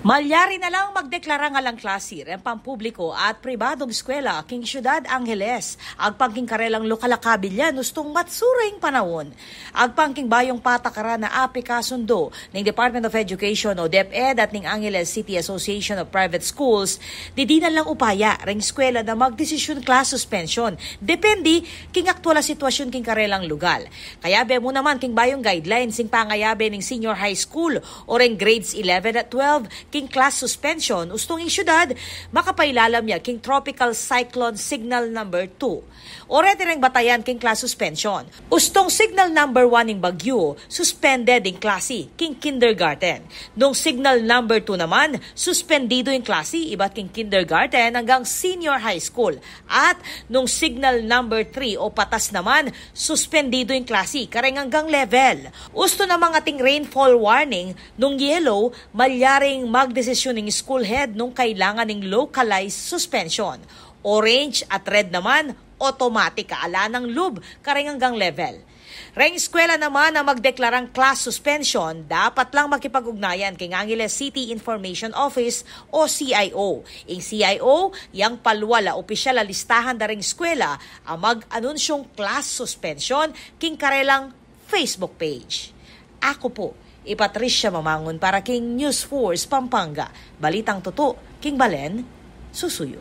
Malyari na lang magdeklara nga lang klase ren pampubliko at pribadong eskwela king Ciudad Angeles. Agpangking karelang lokalakabilyan ustong matsuring panahon. Agpangking bayong patakaran na api kasundo ng Department of Education o DepEd at ng Angeles City Association of Private Schools, di na lang upaya ring eskwela na magdesisyon class suspension. Depende king aktual sitwasyon king karelang lugar. Kaya be mo naman king bayong guidelines sing pangayabe ng senior high school o ring grades 11 at 12 king class suspension ustong ing syudad makapailalam niya king tropical cyclone signal number 2. Orete ring batayan king class suspension. Ustong signal number 1 ing bagyo, suspended ing klase king kindergarten. Nung signal number 2 naman, suspendido ing klase iba't king kindergarten hanggang senior high school. At nung signal number 3 o patas naman, suspendido ing klase kareng hanggang level. Usto namang ating rainfall warning nung yellow, malyaring magdesisyon ng school head nung kailangan ng localized suspension. Orange at red naman, automatic kaala ng lub kareng hanggang level. Reng eskwela naman na magdeklarang class suspension, dapat lang makipag-ugnayan kay Angeles City Information Office o CIO. Ing CIO, yang palwala opisyal na listahan da ring eskwela ang mag-anunsyong class suspension king karelang Facebook page. Ako po, Patricia Mamangon para king News Force Pampanga. Balitang totoo, king Balen, susuyo.